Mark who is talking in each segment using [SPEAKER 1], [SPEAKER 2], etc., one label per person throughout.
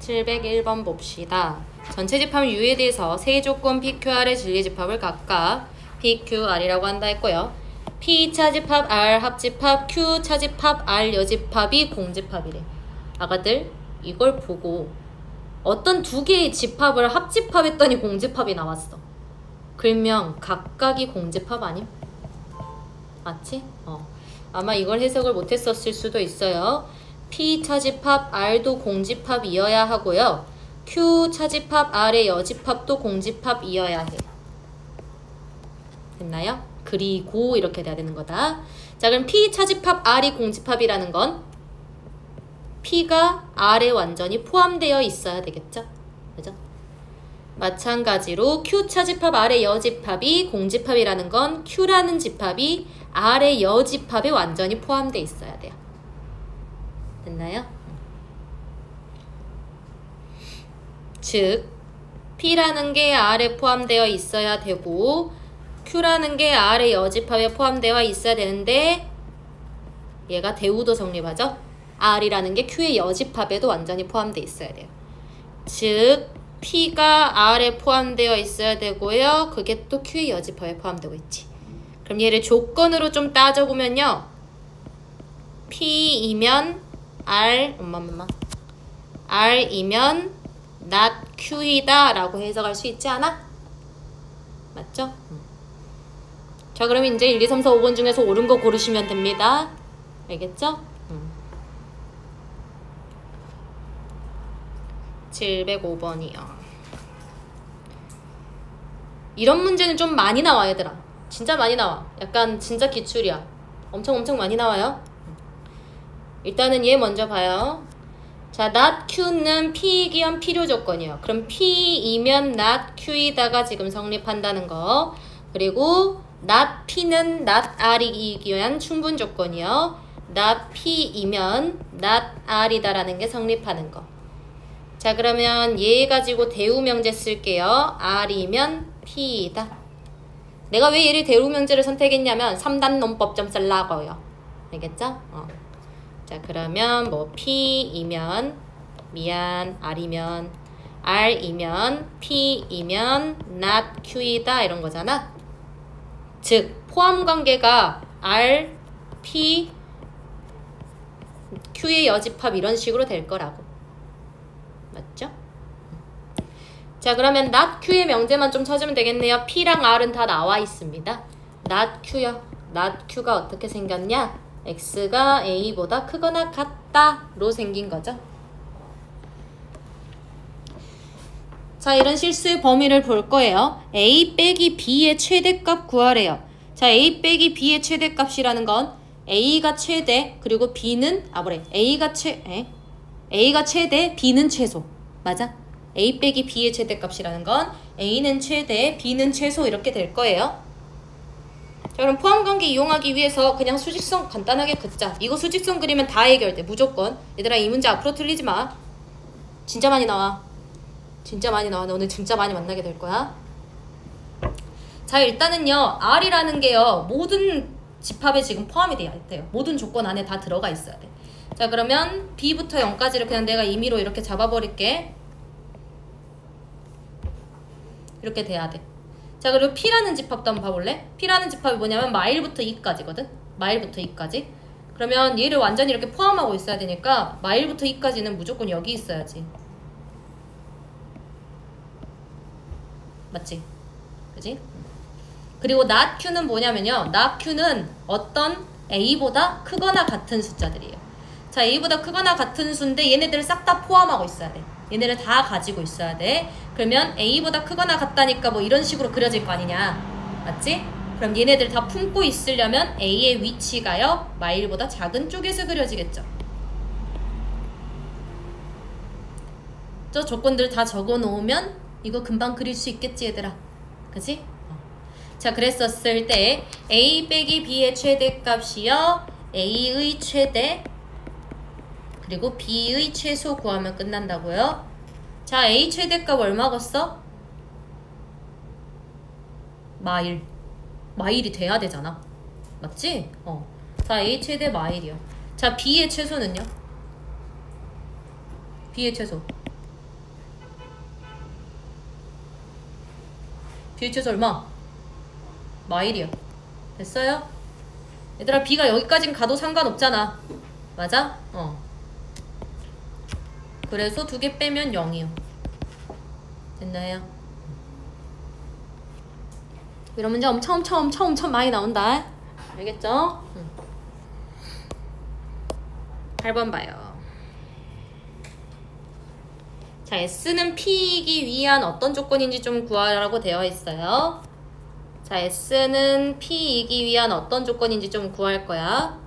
[SPEAKER 1] 701번 봅시다. 전체 집합 U에 대해서 세 조건 PQR의 진리 집합을 각각 PQR이라고 한다 했고요. P 차집합, R 합집합, Q 차집합, R 여집합이 공집합이래. 아가들 이걸 보고 어떤 두 개의 집합을 합집합했더니 공집합이 나왔어. 그러면 각각이 공집합 아님? 맞지? 아마 이걸 해석을 못했었을 수도 있어요. P 차집합, R도 공집합이어야 하고요. Q 차집합, R의 여집합도 공집합이어야 해. 됐나요? 그리고 이렇게 돼야 되는 거다. 자, 그럼 P 차집합, R이 공집합이라는 건 P가 R에 완전히 포함되어 있어야 되겠죠? 그죠? 마찬가지로 Q 차집합, R의 여집합이 공집합이라는 건 Q라는 집합이 R의 여집합에 완전히 포함되어 있어야 돼요. 됐나요? 즉 P라는 게 R에 포함되어 있어야 되고 Q라는 게 R의 여집합에 포함되어 있어야 되는데 얘가 대우도 성립하죠? R이라는 게 Q의 여집합에도 완전히 포함되어 있어야 돼요. 즉 P가 R에 포함되어 있어야 되고요. 그게 또 Q의 여집합에 포함되고 있지. 그럼 얘를 조건으로 좀 따져보면요. P이면 R, R이면 not Q이다 라고 해석할 수 있지 않아? 맞죠? 자, 그럼 이제 1, 2, 3, 4, 5번 중에서 옳은 거 고르시면 됩니다. 알겠죠? 705번이요. 이런 문제는 좀 많이 나와 얘들아. 진짜 많이 나와. 약간 진짜 기출이야. 엄청 많이 나와요. 일단은 얘 먼저 봐요. 자, not Q는 P이기현 필요 조건이에요. 그럼 P이면 not Q이다가 지금 성립한다는 거. 그리고 not P는 not R이기현 충분 조건이요. not P이면 not R이다라는 게 성립하는 거. 자, 그러면 얘 가지고 대우명제 쓸게요. R이면 P이다. 내가 왜 얘를 대우명제를 선택했냐면 3단 논법 좀 쓰려고요. 알겠죠? 자, 그러면 뭐 P이면 R이면 P이면 not Q이다 이런 거잖아. 즉 포함관계가 R, P, Q의 여집합 이런 식으로 될 거라고. 맞죠? 자, 그러면 not Q의 명제만 좀 찾으면 되겠네요. P랑 R은 다 나와 있습니다. not Q요. not Q가 어떻게 생겼냐? X가 A보다 크거나 같다로 생긴 거죠. 자, 이런 실수의 범위를 볼 거예요. A 빼기 B의 최대값 구하래요. 자, A 빼기 B의 최대값이라는 건 A가 최대, 그리고 B는, A가 최대, B는 최소. 맞아? A 빼기 B의 최대값이라는 건 A는 최대, B는 최소 이렇게 될 거예요. 자, 그럼 포함관계 이용하기 위해서 그냥 수직선 간단하게 긋자. 이거 수직선 그리면 다 해결돼. 무조건. 얘들아, 이 문제 앞으로 틀리지 마. 진짜 많이 나와. 진짜 많이 나와. 너 오늘 진짜 많이 만나게 될 거야. 자, 일단은요. R이라는 게요. 모든 집합에 지금 포함이 돼야 돼요. 모든 조건 안에 다 들어가 있어야 돼. 자, 그러면 B부터 0까지를 그냥 내가 임의로 이렇게 잡아버릴게. 이렇게 돼야 돼. 자, 그리고 P라는 집합도 한번 봐볼래? P라는 집합이 뭐냐면 마일부터 2까지거든? 마일부터 2까지. 그러면 얘를 완전히 이렇게 포함하고 있어야 되니까 마일부터 2까지는 무조건 여기 있어야지. 맞지? 그지? 그리고 not Q는 뭐냐면요. not Q는 어떤 A보다 크거나 같은 숫자들이에요. 자, A보다 크거나 같은 수인데 얘네들을 싹 다 포함하고 있어야 돼. 얘네를 다 가지고 있어야 돼. 그러면 A보다 크거나 같다니까 뭐 이런 식으로 그려질 거 아니냐. 맞지? 그럼 얘네들 다 품고 있으려면 A의 위치가요. 마일보다 작은 쪽에서 그려지겠죠. 저 조건들 다 적어 놓으면 이거 금방 그릴 수 있겠지 얘들아. 그치? 자, 그랬었을 때 A 빼기 B의 최대값이요. A의 최대 그리고 B의 최소 구하면 끝난다고요. 자, A 최대값 얼마겠어? 마일이 돼야 되잖아. 맞지? 자, A 최대 마일이요. 자, B의 최소는요? B의 최소 DH에서 얼마? 마일이요. 됐어요? 얘들아 B가 여기까진 가도 상관없잖아. 맞아? 그래서 2개 빼면 0이요. 됐나요? 이런 문제 엄청 많이 나온다. 알겠죠? 8번 봐요. 자, S는 P이기 위한 어떤 조건인지 좀 구하라고 되어 있어요. 자, S는 P이기 위한 어떤 조건인지 좀 구할 거야.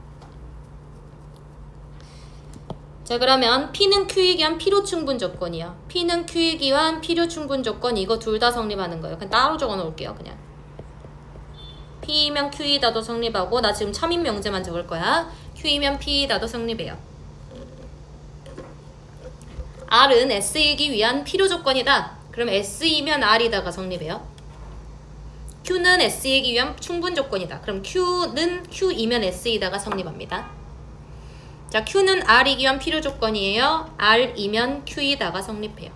[SPEAKER 1] 자, 그러면 P는 Q이기 위한 필요 충분 조건이야. P는 Q이기 위한 필요 충분 조건, 이거 둘 다 성립하는 거예요. 그냥 따로 적어 놓을게요. 그냥 P이면 Q이다도 성립하고, 나 지금 첨인 명제만 적을 거야. Q이면 P이다도 성립해요. R은 S이기 위한 필요 조건이다. 그럼 S이면 R이다가 성립해요. Q는 S이기 위한 충분 조건이다. 그럼 Q는 Q이면 S이다가 성립합니다. 자, Q는 R이기 위한 필요 조건이에요. R이면 Q이다가 성립해요.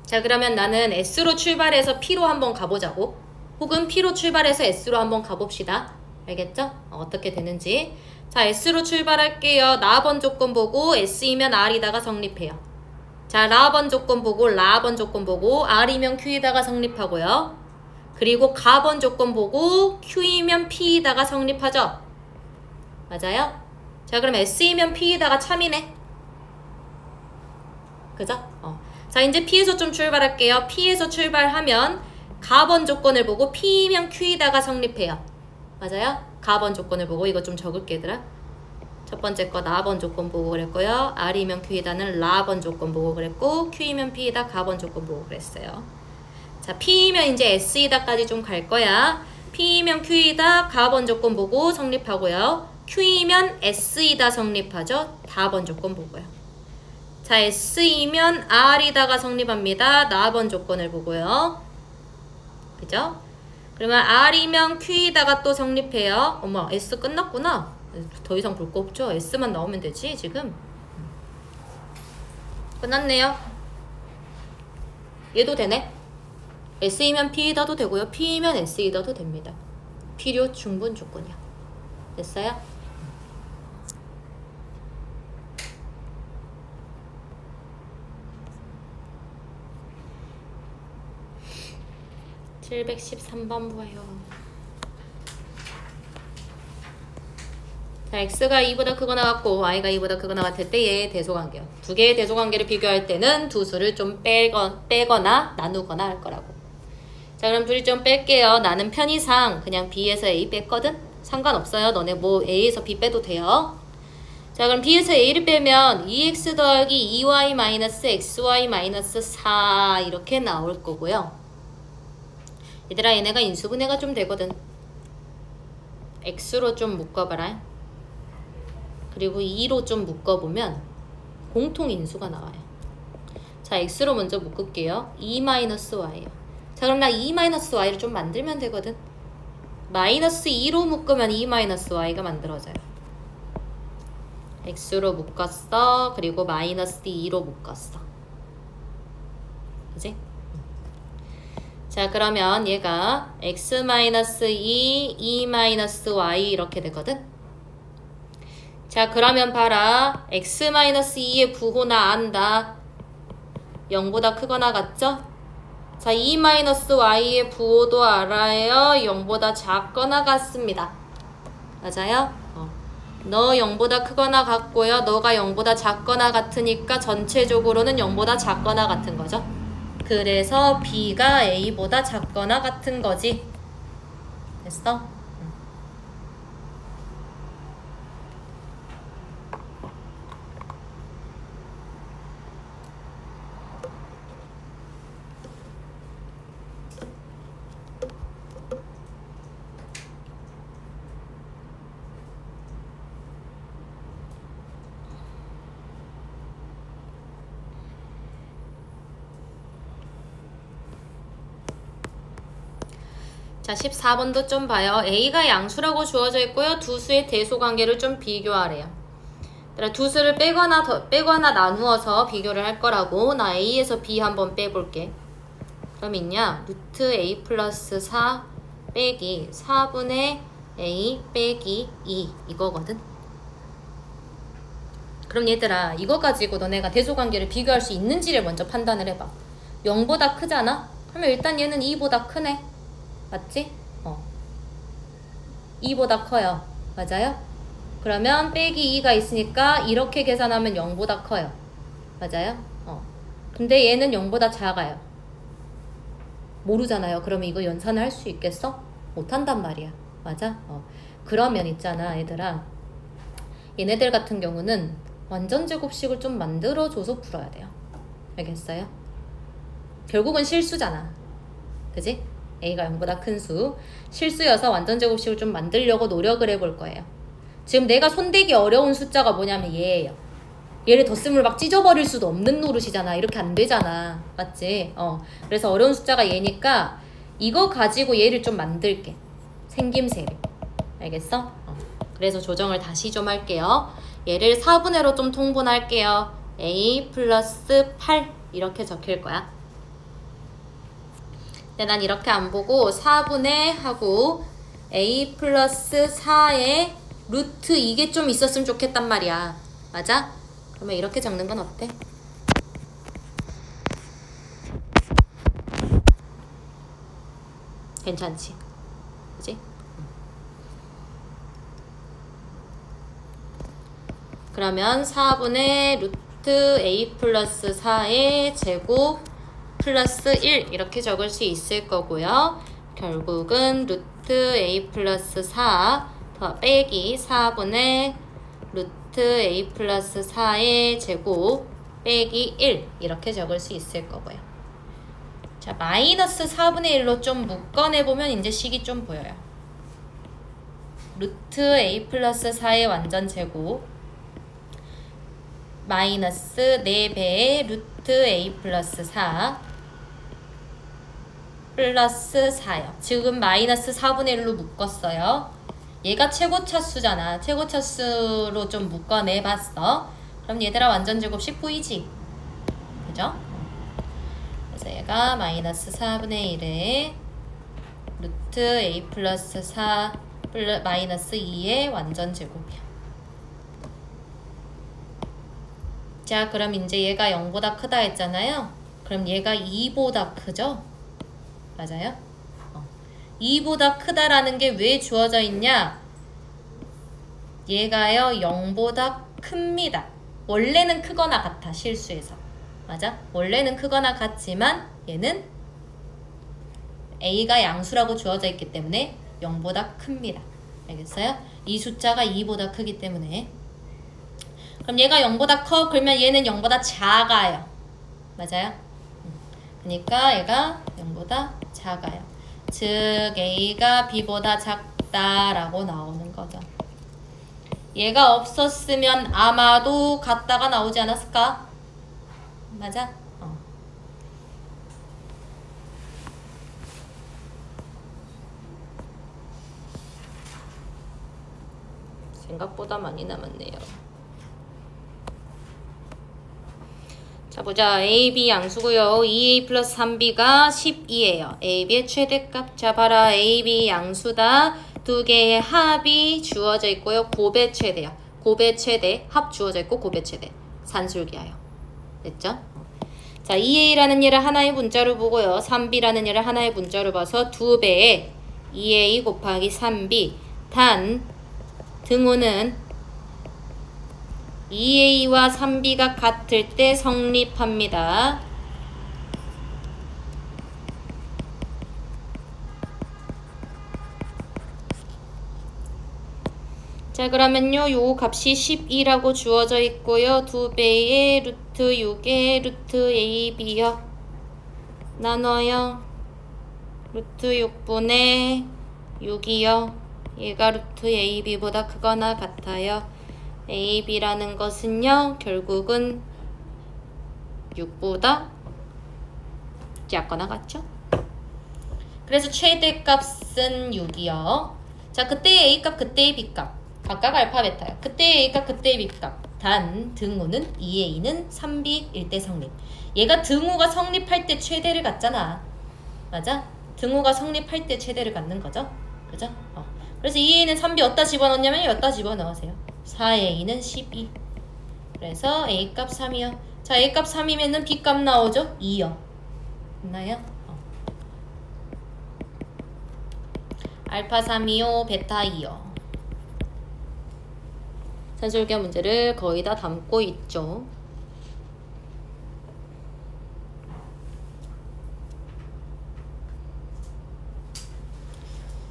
[SPEAKER 1] 자, 그러면 나는 S로 출발해서 P로 한번 가보자고. 혹은 P로 출발해서 S로 한번 가봅시다. 알겠죠? 어떻게 되는지. 자, S로 출발할게요. 라번 조건 보고 S이면 R이다가 성립해요. 자, 라번 조건 보고 라번 조건 보고 R이면 Q이다가 성립하고요. 그리고 가번 조건 보고 Q이면 P이다가 성립하죠. 맞아요? 자, 그럼 S이면 P이다가 참이네. 그죠? 자, 이제 P에서 좀 출발할게요. P에서 출발하면 가번 조건을 보고 P이면 Q이다가 성립해요. 맞아요? 가번 조건을 보고, 이거 좀 적을게 얘들아. 첫 번째 거 나번 조건 보고 그랬고요. R이면 Q이다는 라번 조건 보고 그랬고, Q이면 P이다 가번 조건 보고 그랬어요. 자, P이면 이제 S이다까지 좀 갈 거야. P이면 Q이다 가번 조건 보고 성립하고요. Q이면 S이다 성립하죠. 다번 조건 보고요. 자, S이면 R이다가 성립합니다. 나번 조건을 보고요. 그죠? 그러면 R이면 Q이다가 또 성립해요. 어머, S 끝났구나. 더 이상 볼 거 없죠? S만 나오면 되지 지금. 끝났네요. 얘도 되네. S이면 P이다도 되고요. P이면 S이다도 됩니다. 필요 충분 조건이야. 됐어요? (713번) 보여요. 자, x가 2보다 크거나 같고 y가 2보다 크거나 같을 때의 대소관계요. 두 개의 대소관계를 비교할 때는 두 수를 좀 빼거나 나누거나 할 거라고. 자, 그럼 둘이 좀 뺄게요. 나는 편의상 그냥 b에서 a 뺐거든? 상관없어요. 너네 뭐 a에서 b 빼도 돼요. 자, 그럼 b에서 a를 빼면 2x 더하기 2y 마이너스 xy 마이너스 4 이렇게 나올 거고요. 얘들아, 얘네가 인수분해가 좀 되거든. x로 좀 묶어봐라. 그리고 2로 좀 묶어보면 공통인수가 나와요. 자, x로 먼저 묶을게요. 2-y예요. 자, 그럼 나 2-y를 좀 만들면 되거든. 마이너스 2로 묶으면 2-y가 만들어져요. x로 묶었어. 그리고 마이너스 2로 묶었어. 그치? 자, 그러면 얘가 x-2, 2-y 이렇게 되거든. 자, 그러면 봐라. x-2의 부호나 안다. 0보다 크거나 같죠? 자, 2-y의 부호도 알아요. 0보다 작거나 같습니다. 맞아요? 너 0보다 크거나 같고요. 너가 0보다 작거나 같으니까 전체적으로는 0보다 작거나 같은 거죠. 그래서 B가 A보다 작거나 같은 거지. 됐어? 자, 14번도 좀 봐요. A가 양수라고 주어져 있고요. 두 수의 대소관계를 좀 비교하래요. 두 수를 빼거나 나누어서 비교를 할 거라고. 나 A에서 B 한번 빼볼게. 그럼 있냐? 루트 A 플러스 4 빼기 4분의 A 빼기 2 이거거든. 그럼 얘들아, 이거 가지고 너네가 대소관계를 비교할 수 있는지를 먼저 판단을 해봐. 0보다 크잖아? 그러면 일단 얘는 2보다 크네. 맞지? 2보다 커요. 맞아요? 그러면 빼기 2가 있으니까 이렇게 계산하면 0보다 커요. 맞아요? 근데 얘는 0보다 작아요. 모르잖아요. 그러면 이거 연산을 할 수 있겠어? 못한단 말이야. 맞아? 그러면 있잖아 얘들아, 얘네들 같은 경우는 완전 제곱식을 좀 만들어줘서 풀어야 돼요. 알겠어요? 결국은 실수잖아. 그지? A가 0보다 큰 수. 실수여서 완전 제곱식을 좀 만들려고 노력을 해볼 거예요. 지금 내가 손대기 어려운 숫자가 뭐냐면 얘예요. 얘를 덧셈을 막 찢어버릴 수도 없는 노릇이잖아. 이렇게 안 되잖아. 맞지? 그래서 어려운 숫자가 얘니까 이거 가지고 얘를 좀 만들게. 생김새를. 알겠어? 그래서 조정을 다시 좀 할게요. 얘를 4분의로 좀 통분할게요. A 플러스 8 이렇게 적힐 거야. 근데 난 이렇게 안 보고 4분의 하고 A 플러스 4에 루트 이게 좀 있었으면 좋겠단 말이야. 맞아? 그러면 이렇게 적는 건 어때? 괜찮지? 그지? 그러면 4분의 루트 A 플러스 4의 제곱 플러스 1 이렇게 적을 수 있을 거고요. 결국은 루트 A 플러스 4 더 빼기 4분의 루트 A 플러스 4의 제곱 빼기 1 이렇게 적을 수 있을 거고요. 자, 마이너스 4분의 1로 좀 묶어내보면 이제 식이 좀 보여요. 루트 A 플러스 4의 완전 제곱 마이너스 4배의 루트 A 플러스 4 플러스 4요. 지금 마이너스 4분의 1로 묶었어요. 얘가 최고차수잖아. 최고차수로 좀 묶어내봤어. 그럼 얘들아 완전 제곱식 보이지? 그죠? 그래서 얘가 마이너스 4분의 1에 루트 A 플러스 4 마이너스 2의 완전 제곱이야. 자, 그럼 이제 얘가 0보다 크다 했잖아요. 그럼 얘가 2보다 크죠? 맞아요? 2보다 크다라는 게 왜 주어져 있냐? 얘가요 0보다 큽니다. 원래는 크거나 같아. 실수해서. 맞아? 원래는 크거나 같지만 얘는 A가 양수라고 주어져 있기 때문에 0보다 큽니다. 알겠어요? 이 숫자가 2보다 크기 때문에. 그럼 얘가 0보다 커? 그러면 얘는 0보다 작아요. 맞아요? 그러니까 얘가 0보다 작아요. 즉 A가 B보다 작다라고 나오는 거죠. 얘가 없었으면 아마도 같다가 나오지 않았을까? 맞아? 생각보다 많이 남았네요. 자, 보자. A, B 양수고요. 2A 플러스 3B가 12예요. A, B의 최대값 잡아라. A, B 양수다. 두 개의 합이 주어져 있고요. 곱의 최대요. 곱의 최대, 합 주어져 있고 곱의 최대. 산술기하여. 됐죠? 자, 2A라는 얘를 하나의 문자로 보고요. 3B라는 얘를 하나의 문자로 봐서 2배의 2A 곱하기 3B 단 등호는 2A와 3B가 같을 때 성립합니다. 자, 그러면요, 요 값이 12라고 주어져 있고요. 2배의 루트 6의 루트 AB요. 나눠요. 루트 6분의 6이요. 얘가 루트 AB보다 크거나 같아요. AB라는 것은요, 결국은 6보다 작거나 같죠? 그래서 최대값은 6이요. 자, 그때의 A값, 그때의 B값. 각각 알파, 베타요. 그때의 A값, 그때의 B값. 단 등호는 2a는 3b일 때 성립. 얘가 등호가 성립할 때 최대를 갖잖아. 맞아? 등호가 성립할 때 최대를 갖는 거죠. 그죠? 그래서 2a는 3b 어디다 집어넣냐면 여기다 집어넣으세요. 4a는 12. 그래서 a값 3이요. 자, a값 3이면은 b값 나오죠? 2요. 됐나요? 알파 3이요, 베타 2요. 산술기하 문제를 거의 다 담고 있죠.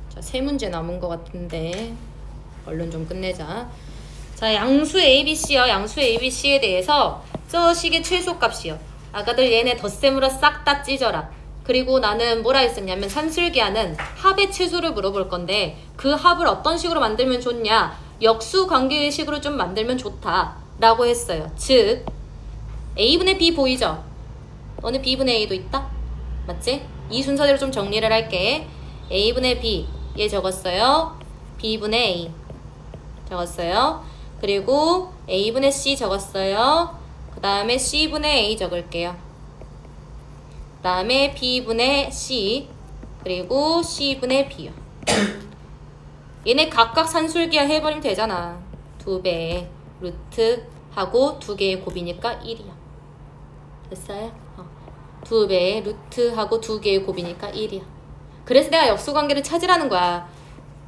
[SPEAKER 1] 자, 3문제 남은 것 같은데 얼른 좀 끝내자. 자, 양수 ABC요. 양수 ABC에 대해서 저 식의 최소값이요. 아가들 얘네 덧셈으로 싹 다 찢어라. 그리고 나는 뭐라 했었냐면 산술기하는 합의 최소를 물어볼 건데 그 합을 어떤 식으로 만들면 좋냐? 역수 관계의식으로 좀 만들면 좋다 라고 했어요. 즉 A분의 B 보이죠? 너네 B분의 A도 있다? 맞지? 이 순서대로 좀 정리를 할게. A분의 B 얘 적었어요. B분의 A 적었어요. 그리고 A분의 C 적었어요. 그 다음에 C분의 A 적을게요. 그 다음에 B분의 C 그리고 C분의 B요. 얘네 각각 산술기하 해버리면 되잖아. 2배 루트하고 2개의 곱이니까 1이야. 됐어요? 2배의 루트하고 2개의 곱이니까 1이야. 그래서 내가 역수관계를 찾으라는 거야.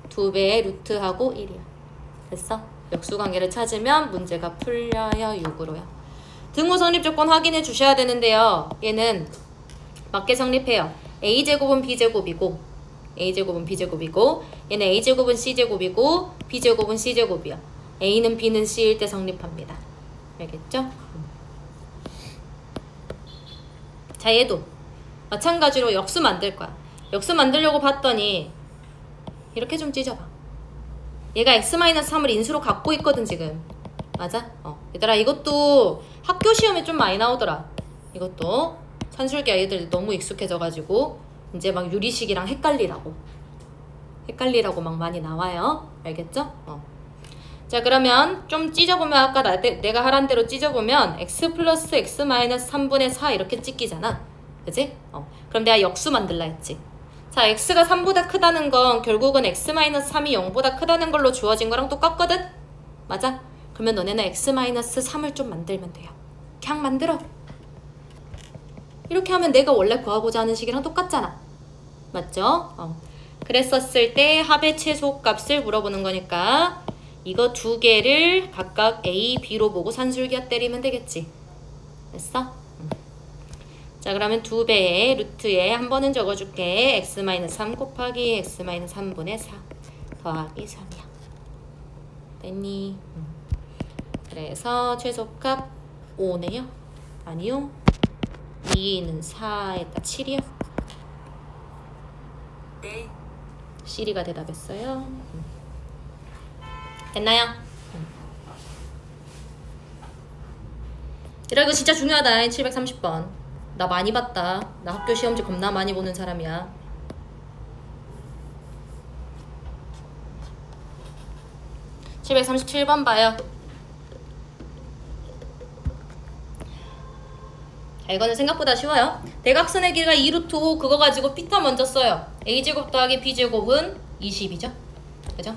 [SPEAKER 1] 2배의 루트하고 1이야. 됐어? 역수관계를 찾으면 문제가 풀려요. 6으로요. 등호 성립조건 확인해 주셔야 되는데요. 얘는 맞게 성립해요. a제곱은 b제곱이고 a제곱은 b제곱이고 얘는 a제곱은 c제곱이고 b제곱은 c제곱이야. a는 b는 c일 때 성립합니다. 알겠죠? 자, 얘도 마찬가지로 역수 만들 거야. 역수 만들려고 봤더니 이렇게 좀 찢어봐. 얘가 x-3을 인수로 갖고 있거든 지금. 맞아? 얘들아 이것도 학교 시험에 좀 많이 나오더라. 이것도 산술기하 애들 너무 익숙해져가지고 이제 막 유리식이랑 헷갈리라고 막 많이 나와요. 알겠죠? 자, 그러면 좀 찢어보면 아까 내가 하란 대로 찢어보면 x 플러스 x 마이너스 3분의 4 이렇게 찢기잖아. 그지? 그럼 내가 역수 만들라 했지. 자, x가 3보다 크다는 건 결국은 x 마이너스 3이 0보다 크다는 걸로 주어진 거랑 똑같거든? 맞아? 그러면 너네는 x 마이너스 3을 좀 만들면 돼요. 그냥 만들어. 이렇게 하면 내가 원래 구하고자 하는 식이랑 똑같잖아. 맞죠? 그랬었을 때 합의 최소값을 물어보는 거니까 이거 두 개를 각각 A, B로 보고 산술기하 때리면 되겠지. 됐어? 자, 그러면 2배의 루트에 한 번은 적어줄게. x-3 곱하기 x-3분의 4 더하기 3이야. 됐니? 그래서 최소값 5네요. 아니요. 2는 4에다 7이요. 네. 시리가 대답했어요. 됐나요? 얘들아 이거 진짜 중요하다. 730번. 나 많이 봤다. 나 학교 시험지 겁나 많이 보는 사람이야. (737번) 봐요. 자, 이거는 생각보다 쉬워요. 대각선의 길이가 2루트 5 그거 가지고 피타 먼저 써요. a제곱 더하기 b제곱은 20이죠. 그죠?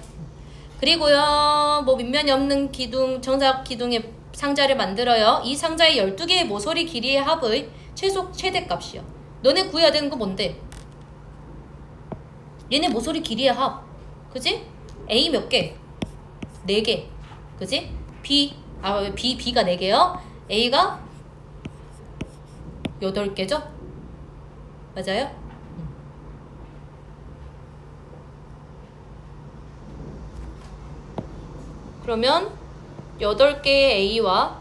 [SPEAKER 1] 그리고요 뭐 밑면이 없는 기둥 정사각 기둥의 상자를 만들어요. 이 상자의 12개의 모서리 길이의 합의 최대값이요. 너네 구해야 되는 거 뭔데? 얘네 모서리 길이의 합. 그지? A 몇 개? 4개. 그지? B가 4개요? A가 8개죠? 맞아요? 그러면 8개의 A와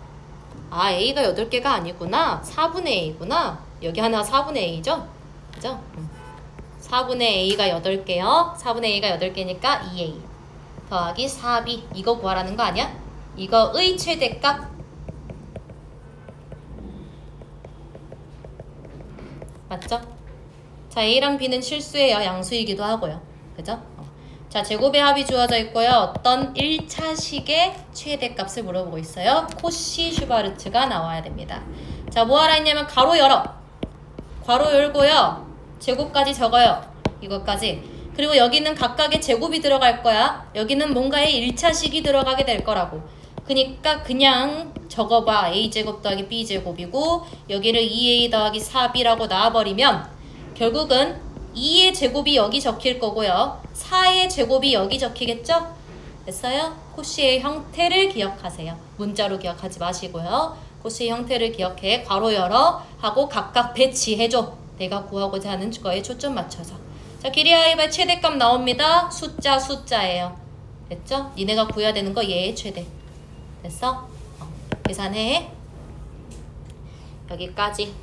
[SPEAKER 1] A가 8개가 아니구나. 4분의 A구나. 여기 하나 4분의 A죠? 그죠? 4분의 A가 8개요. 4분의 A가 8개니까 2A 더하기 4B 이거 구하라는 거 아니야? 이거의 최대값 맞죠? 자, A랑 B는 실수예요. 양수이기도 하고요. 그죠? 자, 제곱의 합이 주어져 있고요. 어떤 1차식의 최대값을 물어보고 있어요. 코시 슈바르트가 나와야 됩니다. 자, 뭐 하라 했냐면 가로 열어. 괄호 열고요. 제곱까지 적어요. 이것까지. 그리고 여기는 각각의 제곱이 들어갈 거야. 여기는 뭔가의 1차식이 들어가게 될 거라고. 그러니까 그냥 적어봐. a제곱 더하기 b제곱이고 여기를 2a 더하기 4b라고 놔버리면 결국은 2의 제곱이 여기 적힐 거고요. 4의 제곱이 여기 적히겠죠? 됐어요? 코시의 형태를 기억하세요. 문자로 기억하지 마시고요. 코시의 형태를 기억해. 괄호 열어 하고 각각 배치해줘. 내가 구하고자 하는 거에 초점 맞춰서. 자, 길이 하입의 최대값 나옵니다. 숫자예요. 됐죠? 니네가 구해야 되는 거 얘의 최대. 됐어? 계산해. 여기까지.